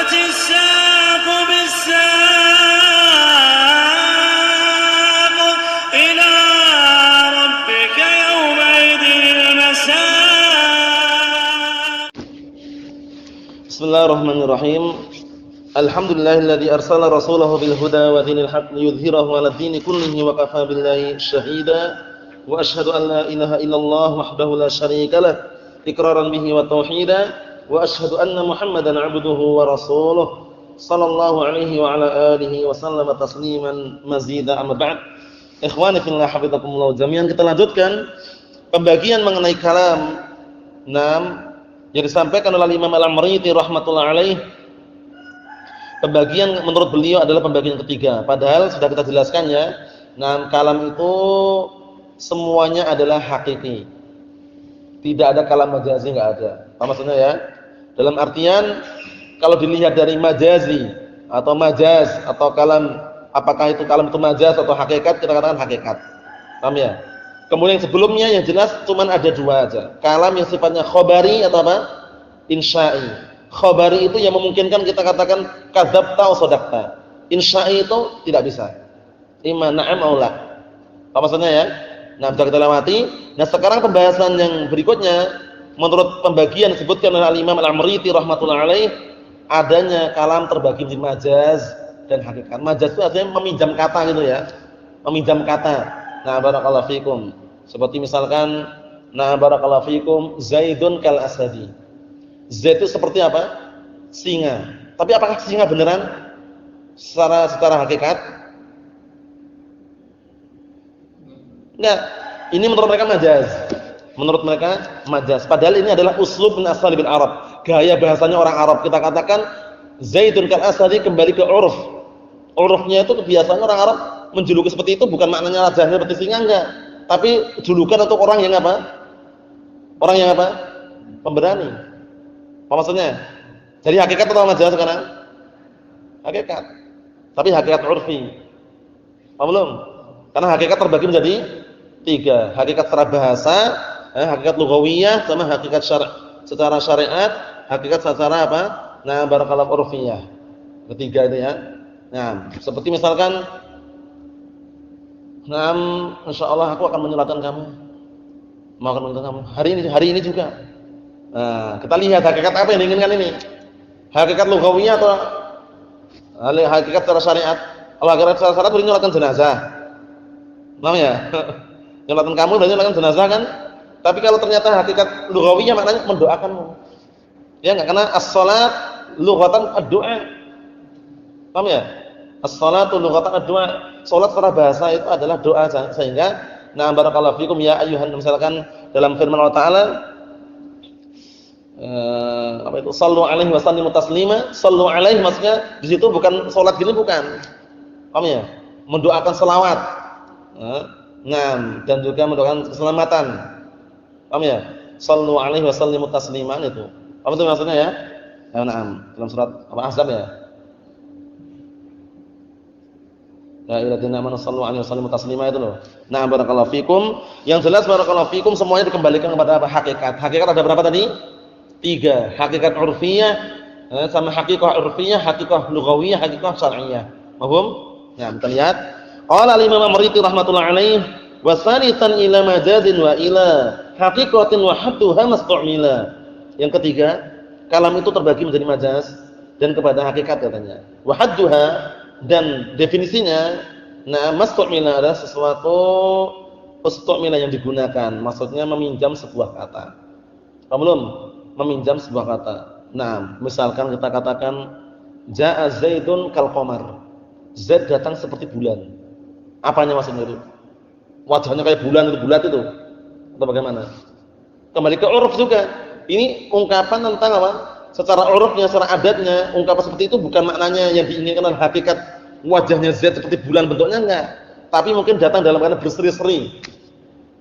والتفت الساق بالساق إلى ربك يومئذ المساق. بسم الله الرحمن الرحيم. Alhamdulillahilladzi arsala rasulahu bil huda wa dinil haqq liyudhhirahu 'alad dini kullihi wa kafaa billahi shahida wa asyhadu an la ilaha illallah wahdahu la syarika lah iqraran bihi wa tauhida wa asyhadu anna Muhammadan 'abduhu wa rasuluh sallallahu alaihi wa ala alihi wa sallama tasliman mazida amma ba'd. Ikhwani fillah hafizakumullah jami'an, kita lanjutkan pembagian mengenai kalam yang disampaikan oleh Imam Al-Amriti rahmatullah alaih. Pembagian menurut beliau adalah pembagian ketiga. Padahal sudah kita jelaskan ya. Kalam itu semuanya adalah hakiki. Tidak ada kalam majazi, enggak ada. Apa maksudnya ya? Dalam artian kalau dilihat dari majazi atau majaz atau kalam, apakah itu kalam itu majaz atau hakikat, kita katakan hakikat. Paham ya? Kemudian yang sebelumnya yang jelas cuman ada dua aja. Kalam yang sifatnya khabari atau apa? Insya'i. Khabari itu yang memungkinkan kita katakan kadzabta atau shadaqta. Insya'i itu tidak bisa. Imma na'am aw la. Apa maksudnya ya? Sudah kita lewati. Sekarang pembahasan yang berikutnya menurut pembagian disebutkan oleh Imam Al-Amriti rahmatullah alaih, adanya kalam terbagi menjadi majaz dan hakikat. Majaz itu artinya meminjam kata gitu ya. Meminjam kata. Barakallahu fikum. Seperti misalkan barakallahu fikum Zaidun kal asadi. Z itu seperti apa? Singa. Tapi apakah singa beneran? Secara hakikat? Enggak. Ini menurut mereka majaz. Menurut mereka majaz. Padahal ini adalah uslub min asalibil Arab. Gaya bahasanya orang Arab. Kita katakan Zaidun kal asadi kembali ke uruf. Urufnya itu kebiasaan orang Arab menjuluki seperti itu bukan maknanya rajahnya seperti singa, enggak. Tapi julukan untuk orang yang apa? Orang yang apa? Pemberani. Apa maksudnya? Jadi hakikat atau majaz sekarang? Hakikat. Tapi hakikat urfi. Paham belum? Karena hakikat terbagi menjadi tiga. Hakikat secara bahasa, hakikat lughawiyah, sama hakikat secara syariat, hakikat secara apa? Barakallahu urfiyah. Ketiga itu ya. Seperti misalkan insyaallah aku akan menyolatkan kamu. Mau akan menyolatkan kamu. Hari ini juga. Kita lihat hakikat apa yang diinginkan ini. Hakikat lughawiyah atau hakikat secara syariat. Kalau hakikat secara syariat berarti nyolatkan jenazah. Paham ya? Nyolatkan kamu berarti nyolatkan jenazah kan? Tapi kalau ternyata hakikat lughawiyah maknanya mendoakanmu. Ya enggak? Karena as-salat lughatan ad-du'a. Paham ya? As-salatu lughatan ad-du'a. Salat secara bahasa itu adalah doa, sehingga barakallahu fikum ya ayyuhan, misalkan dalam firman Allah Ta'ala sallu alaihi wa sallimu taslima. Sallu alaihi maksudnya di situ bukan salat gini, bukan. Paham ya? Mendoakan selawat. Dan juga mendoakan keselamatan. Paham ya? Sallu alaihi wa sallimu tasliman itu. Apa itu maksudnya ya? Dalam surat Ahzab ya. Ya ayyuhalladzina amanu sallu alaihi wa sallimu taslima itu loh. Barakallahu fikum. Yang jelas barakallahu fikum semuanya dikembalikan kepada apa? Hakikat. Hakikat ada berapa tadi? Tiga. Hakikat urfiyah sama hakikah urfiyah, hakikah lughawiyah, hakikah syar'iyyah. Paham? Kita lihat. Qala al-Imam Al-Amriti rahmatullah alaih, wa salisan ila majazin wa ila haqiqatin wa hadduha mastu'mila. Yang ketiga, kalam itu terbagi menjadi majaz dan kepada hakikat katanya. Wa hadduha, dan definisinya mastu'mila adalah sesuatu ustu'mila yang digunakan. Maksudnya meminjam sebuah kata. Paham belum? Meminjam sebuah kata. Misalkan kita katakan Ja'a Zaidun kal qamar. Zaid datang seperti bulan. Apanya maksudnya itu? Wajahnya kayak bulan itu, bulat itu. Atau bagaimana? Kembali ke uruf juga. Ini ungkapan tentang apa? Secara urufnya, secara adatnya, ungkapan seperti itu bukan maknanya yang diinginkan adalah hakikat wajahnya Zaid seperti bulan bentuknya, enggak. Tapi mungkin datang dalam keadaan berseri-seri.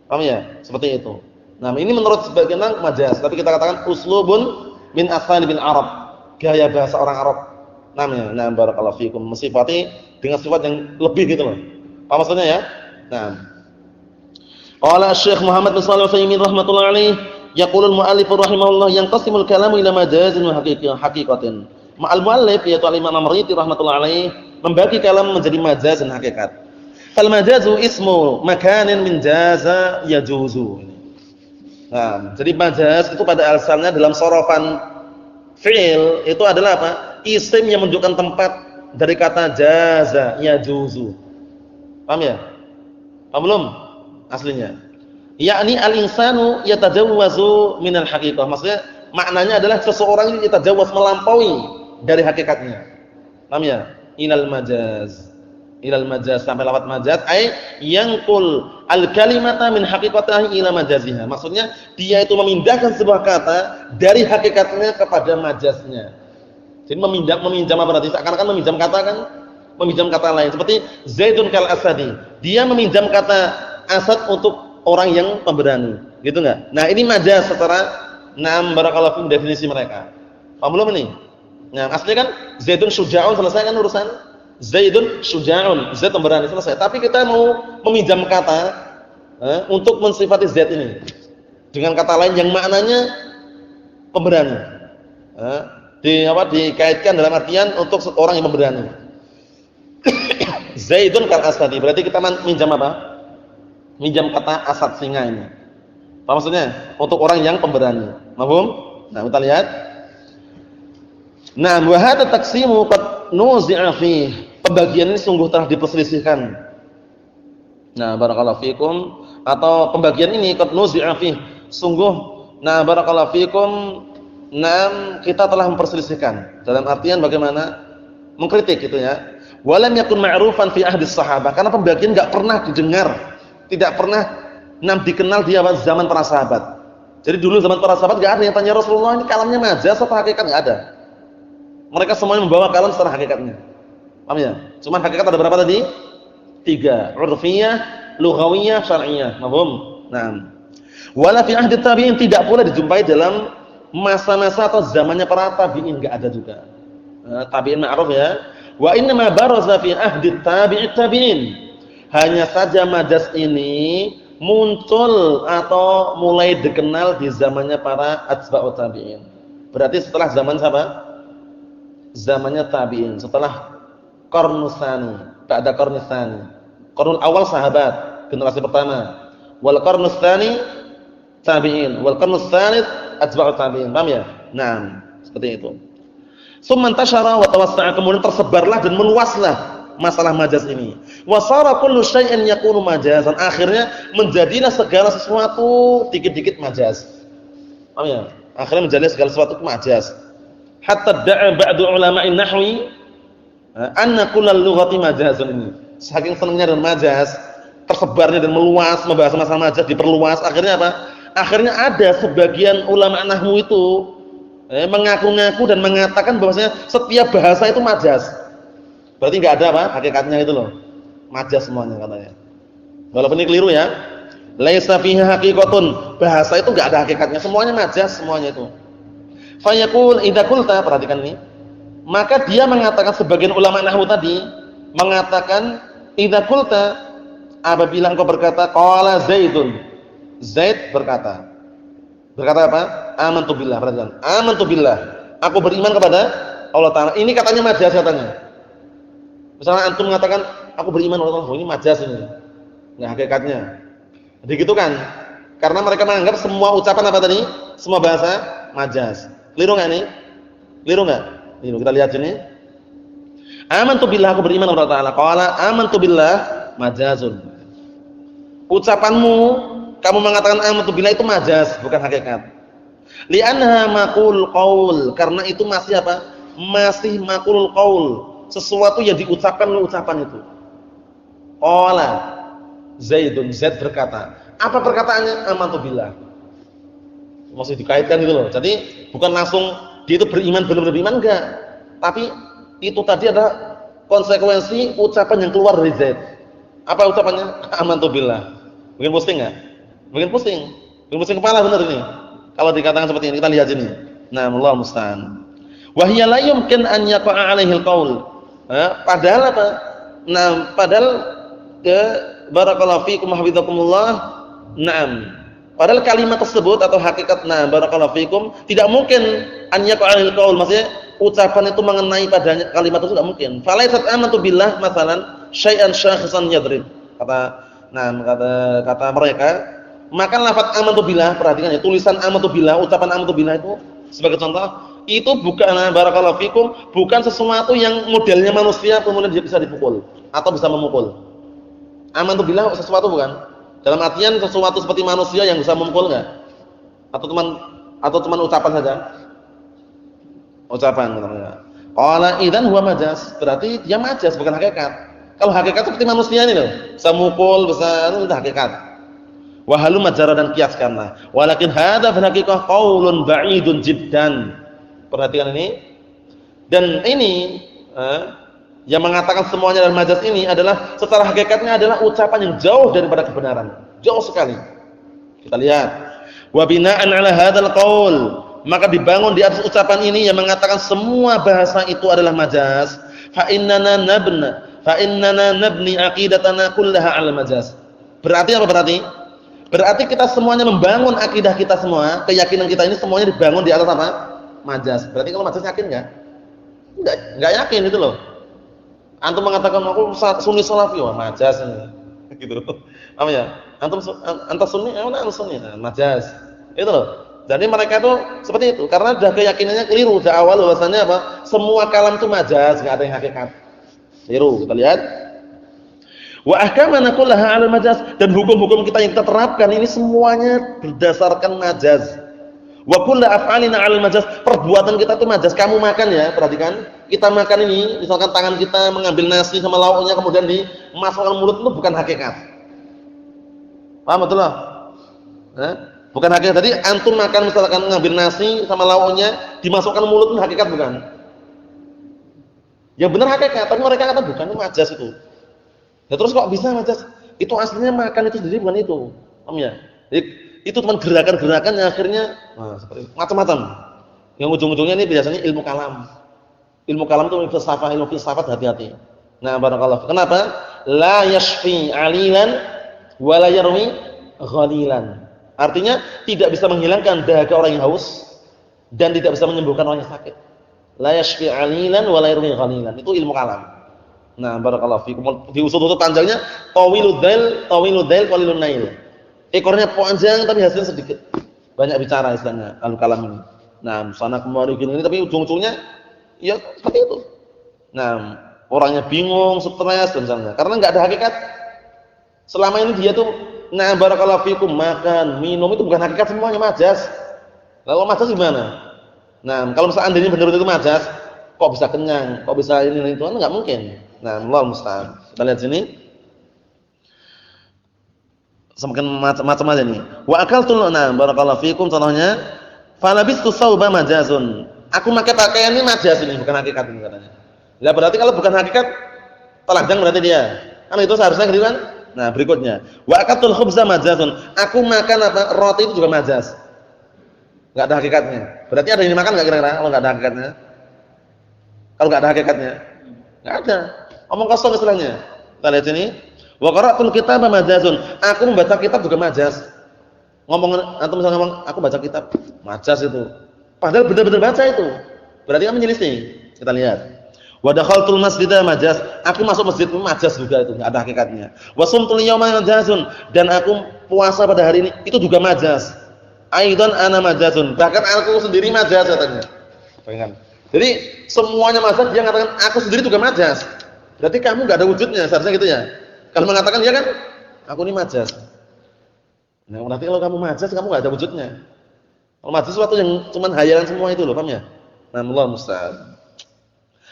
Paham ya? Seperti itu. Ini menurut sebagian orang majaz, tapi kita katakan uslubun min asalibil Arab, gaya bahasa orang Arab. Namanya, barakallahu fikum, mensifati dengan sifat yang lebih gitu loh. Apa maksudnya ya? Qala Syekh Muhammad bin Shalih Al-Utsaimin rahimatullah alaih, yaqulul mu'allif rahimahullah yanqasimul kalamu ila majazin wa haqiqatin. Al-muallif yaitu Al-Imam Amriti rahimatullah alaih membagi kalam menjadi majaz dan hakikat. Fal majazu ismu makanin min jaza yajuzu. Nah, jadi majaz itu pada asalnya dalam sorofan fi'il itu adalah apa? Isim yang menunjukkan tempat dari kata jaza yajuzu. Paham ya? Paham belum? Aslinya. Yakni al-insanu yatajawwazu minal haqiqah. Maksudnya maknanya adalah seseorang yang yatajawwaz melampaui dari hakikatnya. Paham ya? Ilal majaz. Ilal majaz sampai lafaz majaz ai yanqul al-kalimata min haqiqatihi ila majaziha. Maksudnya dia itu memindahkan sebuah kata dari hakikatnya kepada majaznya. Jadi meminjam apa berarti? Seakan-akan meminjam kata kan? Meminjam kata lain seperti Zaidun kal asadi. Dia meminjam kata asad untuk orang yang pemberani. Gitu enggak? Nah, ini majaz secara barakallahu fikum definisi mereka. Paham belum ini? Nah, aslinya kan Zaidun syuja'un, selesai kan urusan? Zaidun syuja'un, Zaid pemberani, selesai. Tapi kita mau meminjam kata untuk mensifati Zaid ini dengan kata lain yang maknanya pemberani. Dikaitkan dalam artian untuk orang yang pemberani. Zaidun kal asadi, berarti kita minjam apa? Minjam kata asad singa ini. Apa maksudnya? Untuk orang yang pemberani. Paham? Nah, kita lihat. Nah, wa hadha taqsimu qad nuzi'a fi. Pembagian ini sungguh telah diperselisihkan. Nah, barakallahu fikum, atau pembagian ini qad nuzi'a fi. Sungguh barakallahu fikum, kita telah memperselisihkan. Dalam artian bagaimana? Mengkritik gitu ya. Walam yakun ma'rufan fi ahdi sahabah, karena pembagian enggak pernah didengar, tidak pernah dikenal di awal zaman para sahabat. Jadi dulu zaman para sahabat enggak ada yang tanya Rasulullah ini kalamnya majaz atau hakikat, enggak ada. Mereka semuanya membawa kalam secara hakikatnya. Paham ya? Cuma hakikat ada berapa tadi? 3, urfiyah, lughawiyah, syar'iyyah. Paham? Nah. Wala fi ahdi tabi'in, tidak pula dijumpai dalam masa-masa atau zamannya para tabi'in, enggak ada juga. Tabi'in ma'ruf ya. Wa inna ma baraza fi ahdi tabi'in. Hanya saja majaz ini muncul atau mulai dikenal di zamannya para atba'ut tabi'in. Berarti setelah zaman siapa? Zamannya tabi'in, setelah qarnus tsani, ba'da qarnus tsani. Qarnul awal sahabat, generasi pertama. Wal qarnus tsani tabi'in, wal qarnus tsalits atba'ut tabi'in. Paham ya? Nah, seperti itu. Summa intashara wa tawassa'a, kemudian tersebarlah dan meluaslah masalah majaz ini. Wa sara kullu syai'in yakunu majazan, akhirnya menjadilah segala sesuatu dikit-dikit majaz. Paham ya? Akhirnya menjadilah segala sesuatu majaz. Hatta da'a ba'du ulama'in nahwi anna kullal lughati majazun ini. Saking senangnya dan majaz, tersebarnya dan meluas membahas masalah majaz, diperluas, akhirnya apa? Akhirnya ada sebagian ulama nahwu itu mengaku-ngaku dan mengatakan bahwasanya setiap bahasa itu majaz. Berarti enggak ada apa? Hakikatnya itu loh. Majaz semuanya katanya. Walaupun ini keliru ya. Laisa fiha haqiqatun. Bahasa itu enggak ada hakikatnya, semuanya majaz semuanya itu. Fa yaqul idza qulta, perhatikan ini. Maka dia mengatakan, sebagian ulama nahwu tadi mengatakan idza qulta, apabila engkau berkata qala Zaidun. Zaid berkata. Berkata apa? Amantu billah, perhatikan. Amantu billah. Aku beriman kepada Allah Ta'ala. Ini katanya majaz katanya. Misalnya antum mengatakan aku beriman kepada Allah, ini majaz ini. Nah, hakikatnya. Jadi gitu kan? Karena mereka menganggap semua ucapan apa tadi? Semua bahasa majaz. Keliru enggak nih? Keliru enggak? Ini kita lihat sini. Amantu billah, aku beriman kepada Allah Ta'ala. Qala amantu billah majazun. Ucapanmu kamu mengatakan amantu billah itu majaz, bukan hakikat. Li'annaha maqul qaul, karena itu masih apa? Masih maqulul qaul, sesuatu yang diucapkan oleh ucapan itu. Qala Zaidun, Zaid berkata. Apa perkataannya? Amantu billah. Masih dikaitkan gitu loh. Jadi bukan langsung dia itu beriman belum beriman, enggak. Tapi itu tadi ada konsekuensi ucapan yang keluar dari Zaid. Apa ucapannya? Amantu billah. Mungkin pusing enggak? Mungkin pusing. Mungkin pusing kepala benar ini. Kalau dikatakan seperti ini, kita lihat sini. Nah, Allah musta'an. Wa hiya la yumkin an yaqa'a 'alaihi al-qaul. Padahal apa? Nah, padahal barakallahu fiikum wa hafizakumullah. Naam. Padahal kalimat tersebut atau hakikat barakallahu fiikum tidak mungkin an yaqa'a 'alaihi al-qaul, maksudnya ucapan itu mengenai padanya kalimat itu enggak mungkin. Falaisat amantu billah masalan syai'an syakhisan yadrib. Kata mereka, maka lafaz amantu billah, perhatikan ya, tulisan amantu billah, ucapan amantu billah itu sebagai contoh, itu bukan barakallahu fikum, bukan sesuatu yang modelnya manusia kemudian dia bisa dipukul atau bisa memukul. Amantu billah sesuatu bukan? Dalam artian sesuatu seperti manusia yang bisa memukul enggak? Atau cuma ucapan saja? Ucapan namanya. Qala idzan huwa majaz, berarti dia majaz bukan hakikat. Kalau hakikat seperti manusia ini loh, bisa mukul, bisa itu hakikat. Wa halu majara dan kiaskanlah. Walakin hadza fil haqiqah qaulun ba'idun jiddan. Perhatikan ini. Dan ini yang mengatakan semuanya dalam majaz ini adalah secara hakikatnya adalah ucapan yang jauh daripada kebenaran. Jauh sekali. Kita lihat. Wa bina'an 'ala hadzal qaul, maka dibangun di atas ucapan ini yang mengatakan semua bahasa itu adalah majaz. Fa innana nabni aqidatana kullaha 'ala majaz. Berarti apa berarti? Berarti kita semuanya membangun akidah kita semua, keyakinan kita ini semuanya dibangun di atas apa? Majaz. Berarti kalau majaz yakin enggak? Enggak yakin itu loh. Antum mengatakan aku sunni salafi, wah majaz ini. Gitu. Apa ya? Antum sunni, ana sunni, majaz. Itu loh. Jadi mereka itu seperti itu karena sudah keyakinannya keliru dari awal bahwasanya apa? Semua kalam itu majaz, enggak ada yang hakikat. Keliru, kita lihat. Wa ahkamana kullaha 'ala majaz, dan hukum-hukum kita yang kita terapkan ini semuanya berdasarkan majaz. Wa kullu af'alina 'ala majaz, perbuatan kita itu majaz. Kamu makan ya, perhatikan. Kita makan ini, misalkan tangan kita mengambil nasi sama lauknya kemudian dimasukkan mulut itu bukan hakikat. Paham betul? Bukan hakikat. Jadi antum makan misalkan mengambil nasi sama lauknya dimasukkan mulut itu hakikat bukan? Yang benar hakikat, tapi mereka kata bukan, itu majaz itu. Ya terus kok bisa majaz? Itu aslinya makan itu sendiri bukan itu. Paham ya? Jadi, itu cuma gerakan-gerakan yang akhirnya seperti macam-macam. Yang ujung-ujungnya ini biasanya ilmu kalam. Ilmu kalam itu ilmu filsafat, hati-hati. Nah, barakallahu. Kenapa? La yashfi 'alilan wa la yarwi ghalilan. Artinya tidak bisa menghilangkan dahaga orang yang haus dan tidak bisa menyembuhkan orang yang sakit. La yashfi 'alilan wa la yarwi ghalilan. Itu ilmu kalam. Nah, barakallahu fikum. Di usul-usul panjangnya tawilud dail qalilun nail. Ekornya panjang tapi hasilnya sedikit. Banyak bicara istilahnya kalau kalam ini. Nah, sana kemari gini tapi ujung-ujungnya ya seperti itu. Nah, orangnya bingung, stres dan sebagainya karena enggak ada hakikat. Selama ini dia tuh barakallahu fikum makan, minum itu bukan hakikat semuanya majaz. Lalu majaz gimana? Nah, kalau misalnya andainya benar-benar itu majaz, kok bisa kenyang, kok bisa ini itu kan enggak mungkin. Nah, Allah musta'an. Kita lihat sini. Semakin macam-macam aja nih. Wa akaltul barakallahu fikum, contohnya falabistu sauba majazun. Aku pakai pakaian ini majaz ini, bukan hakikat ini katanya. Lah berarti kalau bukan hakikat telanjang berarti dia. Kan itu seharusnya gitu kan? Nah, berikutnya. Wa akaltul khubza majazun. Aku makan apa? Roti itu juga majaz. Enggak ada hakikatnya. Berarti ada yang dimakan enggak kira-kira kalau enggak ada hakikatnya? Kalau enggak ada hakikatnya? Enggak ada. Omong kosong istilahnya. Kita lihat sini. Wa qara'tul kitaba majazun. Aku membaca kitab juga majaz. Ngomong antum misalnya ngomong aku baca kitab, majaz itu. Padahal benar-benar baca itu. Berarti kan menyelisih. Kita lihat. Wa dakhaltul masjida majaz. Aku masuk masjid itu majaz juga itu, enggak ada hakikatnya. Wa sumtul yawma majazun, dan aku puasa pada hari ini itu juga majaz. Aidan ana majazun. Bahkan aku sendiri majaz katanya. Bayangkan. Jadi semuanya majaz, dia mengatakan aku sendiri juga majaz. Berarti kamu enggak ada wujudnya, seharusnya gitu ya. Kalau mengatakan ya kan, aku ini majaz. Nah, berarti kalau kamu majaz, kamu enggak ada wujudnya. Kalau majaz sesuatu yang cuma hayalan semua itu loh, paham ya? Nah, Allah musta'an.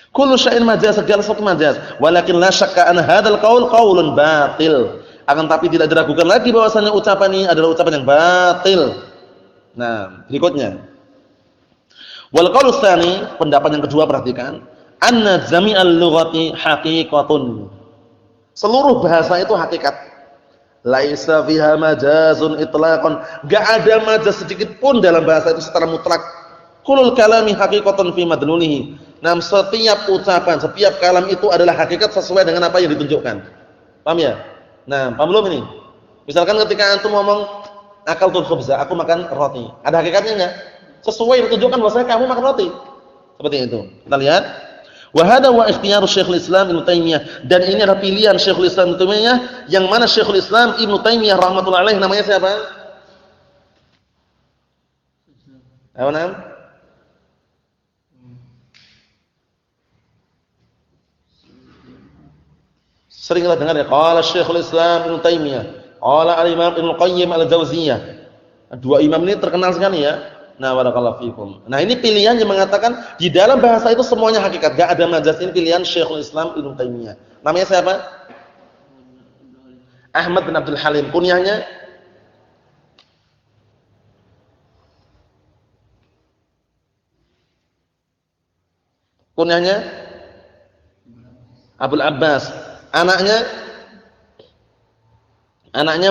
Kullu syai'in majaz, segala sesuatu majaz. Walakin la syakka an hadzal qaul qaulun batil. Akan tapi tidak diragukan lagi bahwasanya ucapan ini adalah ucapan yang batil. Nah, berikutnya. Wal qaulu tsani, pendapat yang kedua perhatikan, anna jami'al lughati haqiqatun. Seluruh bahasa itu hakikat. Laisa fiha majazun itlaqan. Enggak ada majaz sedikit pun dalam bahasa itu secara mutlak. Kulul kalami haqiqatun fi madlulihi. Nah, setiap ucapan, setiap kalam itu adalah hakikat sesuai dengan apa yang ditunjukkan. Paham ya? Nah, paham belum ini? Misalkan ketika antum ngomong akaltul khubza, aku makan roti. Ada hakikatnya enggak? Sesuai yang ditunjukkan bahwasanya kamu makan roti. Seperti itu. Kita lihat. Wa hada wa ikhtiyar Syekhul Islam Ibnu Taimiyah, dan ini adalah pilihan Syekhul Islam Ibnu Taimiyah, yang mana Syekhul Islam Ibnu Taimiyah rahimatullah alaih namanya siapa? Ayo nam? Sering kita dengar ya, qala Syekhul Islam Ibnu Taimiyah, qala al-Imam Ibnu Qayyim al-Jauziyah. Dua imam ini terkenal sekali ya. Nah, barakallahu fikum. Nah, ini pilihan yang mengatakan di dalam bahasa itu semuanya hakikat, enggak ada majaz. Ini pilihan Syekhul Islam Ibnu Taimiyah. Namanya siapa? Ahmad bin Abdul Halim. Kunyahnya Abdul Abbas. Anaknya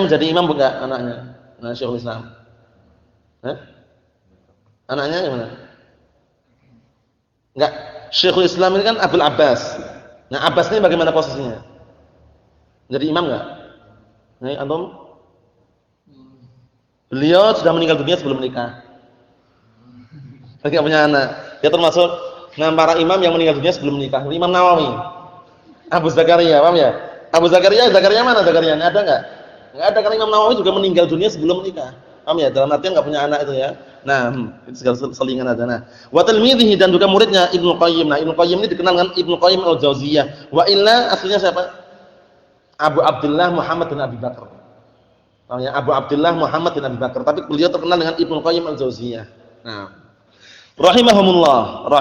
menjadi imam bukan anaknya? Nah, Syekhul Islam. Anaknya gimana? Enggak. Syekhul Islam ini kan Abdul Abbas. Nah, Abbas ini bagaimana posisinya? Jadi imam enggak? Nah, antum? Beliau sudah meninggal dunia sebelum menikah. Tidak punya anak. Dia termasuk para imam yang meninggal dunia sebelum menikah. Imam Nawawi. Abu Zakaria, paham ya? Abu Zakaria mana Zakaria? Ada enggak? Enggak ada, karena Imam Nawawi juga meninggal dunia sebelum menikah. Paham ya? Dalam artian enggak punya anak itu ya. Nah, itu segala selingan ada. Nah, wa talmidhihi, dan juga muridnya Ibnu Qayyim. Nah, Ibnu Qayyim ini dikenal dengan Ibnu Qayyim al-Jauziyah. Wa illa aslinya siapa? Abu Abdullah Muhammad bin Abi Bakar. Paham ya? Abu Abdullah Muhammad bin Abi Bakar, tapi beliau terkenal dengan Ibnu Qayyim al-Jauziyah. Nah, rahimahumullah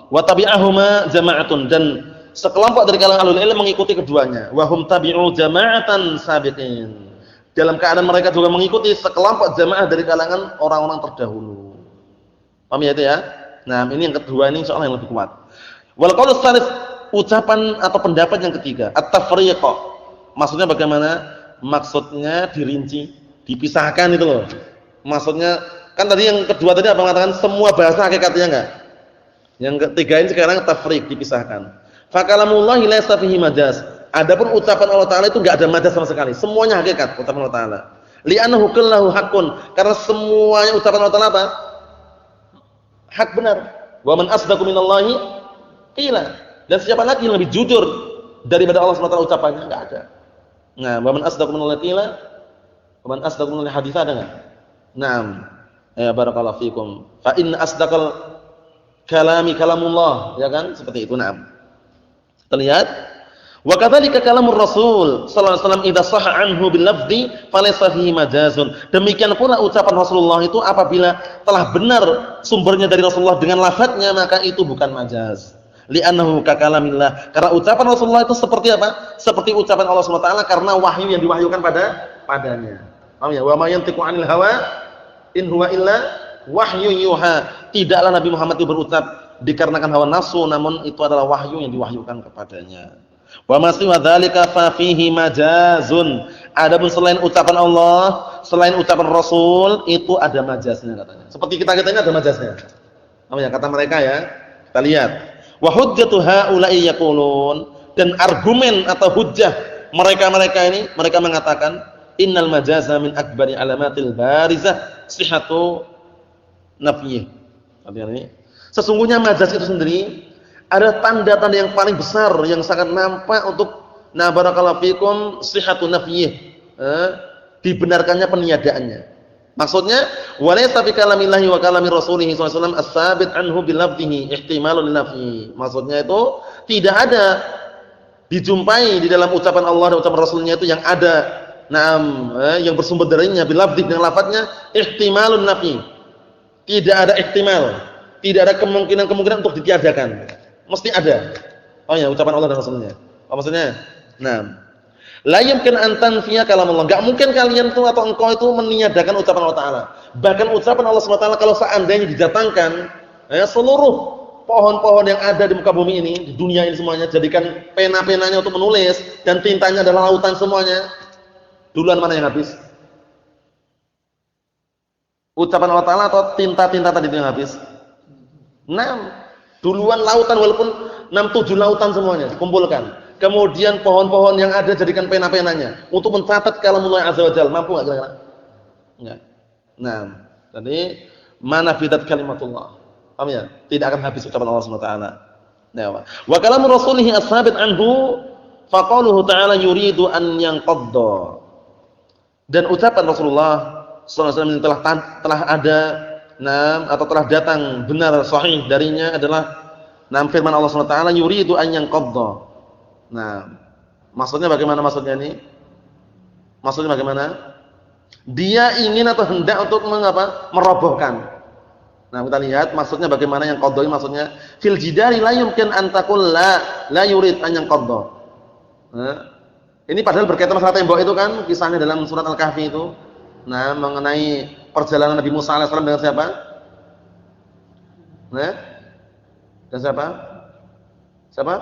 wa tabi'ahuma jama'atun, dan sekelompok dari kalangan ahlul ilm mengikuti keduanya. Wa hum tabi'u jama'atan sabiqin. Dalam keadaan mereka juga mengikuti sekelompok jamaah dari kalangan orang-orang terdahulu. Paham ya itu ya? Nah, ini yang kedua, ini insyaallah yang lebih kuat. Wal qaulus tsalits, ucapan atau pendapat yang ketiga, at-tafriq. Maksudnya bagaimana? Maksudnya dirinci, dipisahkan itu loh. Maksudnya kan tadi yang kedua tadi apa, mengatakan semua bahasa hakikatnya enggak? Yang ketiga ini sekarang tafriq, dipisahkan. Fa kalamullahi laysa fihi majaz. Adapun ucapan Allah Ta'ala itu enggak ada majaz sama sekali. Semuanya hakikat ucapan Allah Ta'ala. Li'annahu kullahu haqqun. Karena semuanya ucapan Allah Ta'ala apa? Hak benar. Wa man asdaqu minallahi qila. Dan siapa lagi yang lebih jujur daripada Allah SWT ucapannya? Enggak ada. Nah, wa man asdaqu minallahi qila. Wa man asdaqu minallahi haditsa, ada enggak? Naam. Ya barakallahu fikum. Fa inna asdaqal kalami kalamullah, ya kan? Seperti itu. Naam. Terlihat? Wa kadzalika kalamur Rasul sallallahu alaihi wasallam idza shahha anhu bil lafzi falaysa fihi majazun. Demikian pula ucapan Rasulullah itu apabila telah benar sumbernya dari Rasulullah dengan lafadznya, maka itu bukan majaz. Li'annahu ka kalamillah. Karena ucapan Rasulullah itu seperti apa? Seperti ucapan Allah Subhanahu wa taala, karena wahyu yang diwahyukan padanya. Paham ya? Wa ma yantiqu 'anil hawa in huwa illa wahyu yuha. Tidaklah Nabi Muhammad itu berucap dikarenakan hawa nafsu, namun itu adalah wahyu yang diwahyukan kepadanya. Wa ma siwa dzalika fa fihi majazun. Adapun selain ucapan Allah, selain ucapan Rasul, itu ada majaznya katanya. Seperti kita ini ada majaznya. Apa ya kata mereka ya? Kita lihat. Wa hujjatu haula'i yaqulun, dan argumen atau hujjah mereka-mereka ini, mereka mengatakan innal majaza min akbari alamatil barizah sihhatu nafyih. Artinya ini sesungguhnya majaz itu sendiri ada tanda-tanda yang paling besar yang sangat nampak untuk barakallahu fikum sihhatun nafyih, dibenarkannya peniadaannya. Maksudnya walaysa fi kalamillahi wa kalami rasulih sallallahu alaihi wasallam as-sabit anhu bil lafzihi ihtimalun nafyi. Maksudnya itu tidak ada dijumpai di dalam ucapan Allah dan ucapan Rasulnya itu yang ada yang bersumber darinya bil lafzi, dengan lafadznya ihtimalun nafyi. Tidak ada ihtimal, tidak ada kemungkinan untuk ditiadakan. Mesti ada. Oh ya, ucapan Allah dan Rasulnya. Apa maksudnya? La yumkin an tanfiya kalamullah. Enggak mungkin kalian itu atau engkau itu meniadakan ucapan Allah Ta'ala. Bahkan ucapan Allah SWT kalau seandainya didatangkan, seluruh pohon-pohon yang ada di muka bumi ini, di dunia ini semuanya, jadikan pena-penanya untuk menulis dan tintanya adalah lautan semuanya. Duluan mana yang habis? Ucapan Allah Ta'ala atau tinta-tinta tadi itu yang habis? 6. Duluan lautan, walaupun 6-7 lautan semuanya dikumpulkan. Kemudian pohon-pohon yang ada jadikan pena-penanya untuk mencatat kalamullah azza wajalla. Mampu enggak kira-kira? Enggak. Nah, tadi mana fidat kalimatullah. Paham ya? Tidak akan habis ucapan Allah Subhanahu wa taala. Ya, wa kalamu rasulih as-sabit anhu faqaluhu ta'ala yuridu an yanqadda. Dan ucapan Rasulullah sallallahu alaihi wasallam yang telah ada atau telah datang benar sahih darinya adalah firman Allah Subhanahu wa taala yuridu an yanqadda. Maksudnya bagaimana maksudnya ini? Maksudnya bagaimana? Dia ingin atau hendak untuk merobohkan. Kita lihat maksudnya bagaimana yang qadha maksudnya fil jidari la yumkin an taqul la yurid an yanqadha. Ini padahal berkaitan masalah tembok itu kan kisahnya dalam surat Al-Kahfi itu. Mengenai perjalanan Nabi Musa alaihissalam dengan siapa? Dan siapa? Siapa?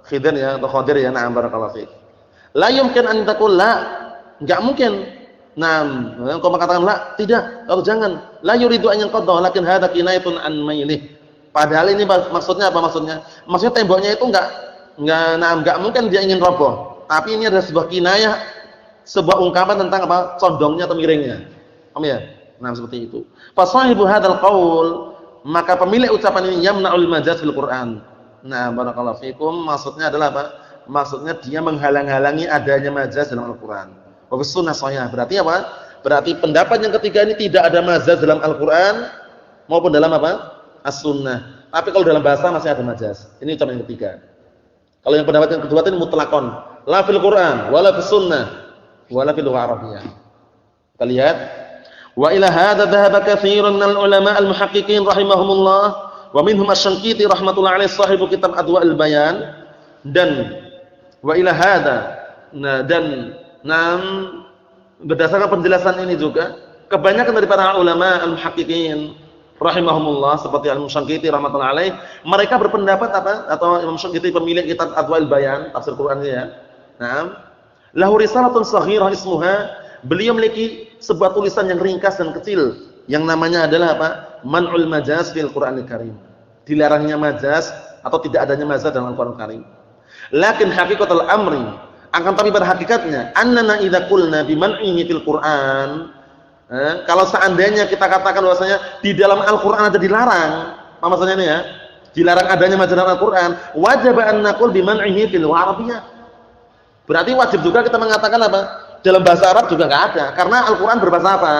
Khidir ya atau Khadir ya, na'am barakallahu fiik. La yumkin an taqul la, enggak mungkin. Kau mengatakan la, tidak, atau jangan. La yuridu an yanqadha, lakin hadza kinayatun an mailih. Padahal ini maksudnya apa maksudnya? Maksudnya temboknya itu enggak mungkin dia ingin roboh. Tapi ini adalah sebuah kinayah, sebuah ungkapan tentang condongnya atau miringnya. Paham ya? Seperti itu. Fa sahibu hadzal qaul, maka pemilik ucapan ini yamna'ul majaz fil Qur'an. Barakallahu fikum, maksudnya adalah apa? Maksudnya dia menghalang-halangi adanya majaz dalam Al-Qur'an. Wa bis sunnah shahihah. Berarti apa? Berarti pendapat yang ketiga ini tidak ada majaz dalam Al-Qur'an maupun dalam As-Sunnah. Tapi kalau dalam bahasa masih ada majaz. Ini ucapan yang ketiga. Kalau yang pendapat yang kedua ini mutlaqon, la fil Qur'an wala fis sunnah wala fil lughah arabiyyah. Kita lihat, wa ila hadza dhahaba katsirun minal ulama al-muhaqqiqin rahimahumullah wa minhum asy-Syanqiti rahmatullahi alaihi sahibu kitab Adwa'ul Bayan. Dan wa ila hadza berdasarkan penjelasan ini juga kebanyakan dari para ulama al-muhaqqiqin rahimahumullah seperti Al-Syanqiti rahmatullahi alaih, mereka berpendapat atau Imam Syanqiti pemilik kitab Adwa'ul Bayan tafsir Quran ya. Lahu risalatun shaghirah ismuha, beliau memiliki sebuah tulisan yang ringkas dan kecil yang namanya adalah Man'ul Majaz fil Qur'anil Karim. Dilarangnya majaz atau tidak adanya majaz dalam Al-Qur'an Karim. Lakin haqiqatul amri, akan tapi pada hakikatnya annana idza qulna bi man'ihi fil Qur'an, kalau seandainya kita katakan bahwasanya di dalam Al-Qur'an ada dilarang, apa maksudnya ini ya? Dilarang adanya majaz dalam Al-Qur'an, wajib an naqul bi man'ihi fil Arabiyyah. Berarti wajib juga kita mengatakan apa? Dalam bahasa Arab juga enggak ada, karena Al-Qur'an berbahasa apa?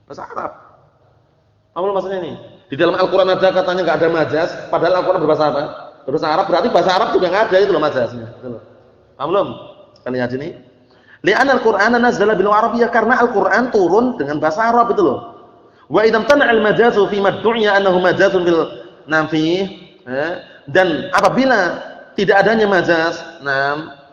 Bahasa Arab. Apa maksudnya ini? Di dalam Al-Qur'an ada katanya enggak ada majaz, padahal Al-Qur'an berbahasa apa? Berbahasa Arab, berarti bahasa Arab juga enggak ada itu loh majaznya, gitu loh. Paham belum? Kita lihat sini. Li'anna al-Qur'ana nazzala bil Arabiyyah, karena Al-Qur'an turun dengan bahasa Arab itu loh. Wa idza tana'a al-majazu fi mad'u'ya annahu majazun bil nafi, dan apabila tidak adanya majaz,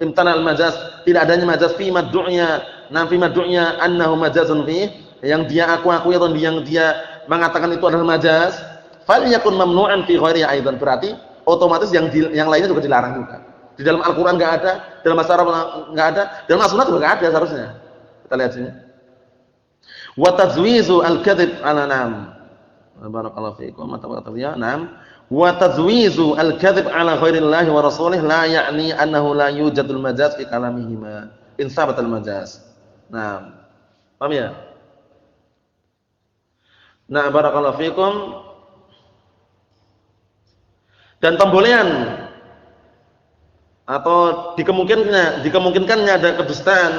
imtana al-majaz, tidak adanya majaz fi mad'u'ya, fi mad'u'ya annahu majazun fi, yang dia akui atau yang dia mengatakan itu adalah majaz, fal yakun mamnu'an fi ghairihi aidan, berarti otomatis yang lainnya juga dilarang juga. Di dalam Al-Qur'an enggak ada, dalam bahasa Arab enggak ada, dalam As-Sunnah juga enggak ada seharusnya. Kita lihat sini. Wa tazwizu al-kadhib ala barakallahu fiikum. Wa tazwizu al-kadhib ala ghairillahi wa rasulih la ya'ni annahu la yujadul majaz fi kalamihima in sabatal majaz. Paham ya? Barakallahu fiikum. Dan pembolehan atau dikemungkinkannya ada kedustaan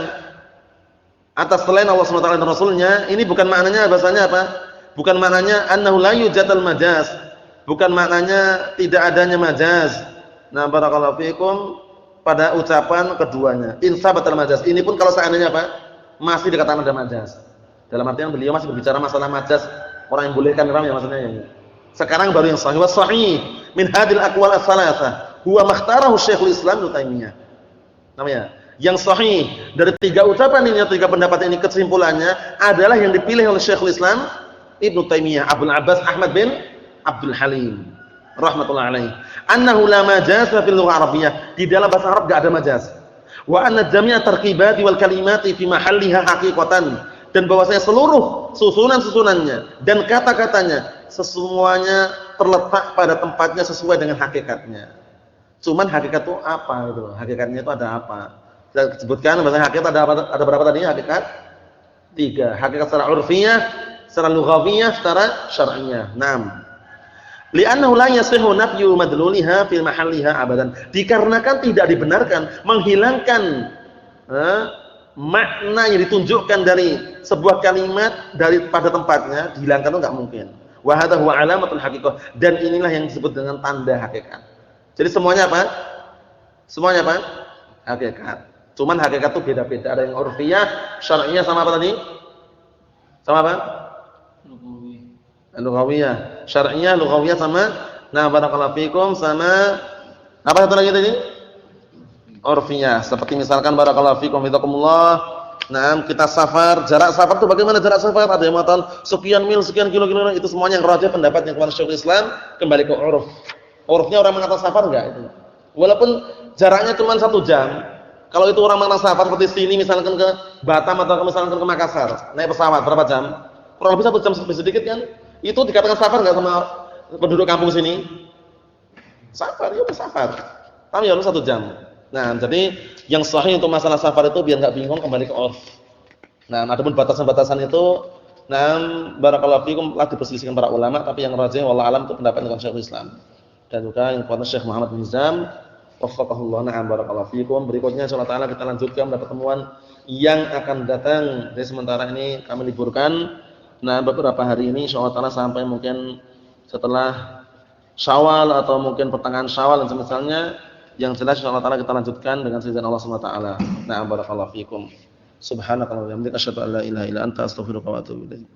atas selain Allah SWT dan Rasulnya, ini bukan maknanya bahasanya apa? Bukan maknanya annahu la yujadul majaz, bukan maknanya tidak adanya majaz. Barakallahu fiikum, pada ucapan keduanya insabatal majaz, ini pun kalau seandainya apa? Masih dikatakan ada majaz. Dalam artian beliau masih berbicara masalah majaz, orang yang bolehkan haram ya maksudnya ya. Sekarang baru yang sahih wa sahih min hadil aqwal as-salasah huwa makhtarahu Syekhul Islam Ibnu Taimiyah. Namanya yang sahih dari tiga ucapan ini, tiga pendapat ini, kesimpulannya adalah yang dipilih oleh Syekhul Islam Ibnu Taimiyah Abdul Abbas Ahmad bin Abdul Halim rahmatullahi alaihi, annahu la majaz fil lughah arabiyyah, di dalam bahasa Arab enggak ada majaz. Wa anna jami'a tarkibati wal kalimati fi mahalliha haqiqatan, dan bahwasanya seluruh susunan-susunannya dan kata-katanya semuanya terletak pada tempatnya sesuai dengan hakikatnya. Cuman hakikat itu apa itu? Hakikatnya itu ada apa? Saya sebutkan bahwasanya hakikat ada berapa tadi hakikat? 3. Hakikat secara urfiyah, secara lughawiyah, secara syar'iyyah. Naam. Li'annahu la yasihu nafyu madluliha fil mahalliha abadan. Dikarenakan tidak dibenarkan menghilangkan makna yang ditunjukkan dari sebuah kalimat pada tempatnya, dihilangkan itu enggak mungkin. Wa hadha huwa alamatul haqiqah, dan inilah yang disebut dengan tanda hakikat. Jadi semuanya apa? Semuanya apa? Hakikat. Cuman hakikat itu beda-beda, ada yang urfiyah, syar'iyyah sama apa tadi? Sama apa? Lughawiyah. Syar'iyyah, lughawiyah sama barakallahu fikum sama apa satu lagi tadi? Urfiyah. Seperti misalkan barakallahu fikum fitakumullah. Kita safar, jarak safar itu bagaimana jarak safar? Ada yang mengatakan sekian mil, sekian kilo, itu semuanya yang rajih pendapat yang kepada Syekhul Islam kembali ke uruf. Urufnya orang mengatakan safar enggak itu? Walaupun jaraknya cuma 1 jam. Kalau itu orang mana safar seperti sini misalkan ke Batam atau misalkan ke Makassar, naik pesawat berapa jam? Kurang lebih 1 jam lebih sedikit kan? Itu dikatakan safar enggak sama penduduk kampung sini? Safar, ya udah safar. Tapi harus 1 jam. Nah, jadi yang sahih untuk masalah safar itu biar enggak bingung kembali ke urf. Nah, adapun batasan-batasan itu barakallahu fikum telah diperselisihkan para ulama, tapi yang rajih wallahu alam itu pendapat dengan Syekhul Islam. Dan juga yang kuatnya Syekh Muhammad bin Hizam waffaqahullah. Barakallahu fikum. Berikutnya insyaallah taala kita lanjutkan pada pertemuan yang akan datang. Jadi sementara ini kami liburkan beberapa hari ini insyaallah taala sampai mungkin setelah Syawal atau mungkin pertengahan Syawal dan semisalnya. Yang jelas insyaallah taala kita lanjutkan dengan izin Allah Subhanahu wa taala. Barakallahu fikum. Subhanakallahumma wa bihamdika asyhadu an la ilaha illa anta astaghfiruka wa atubu ilaik.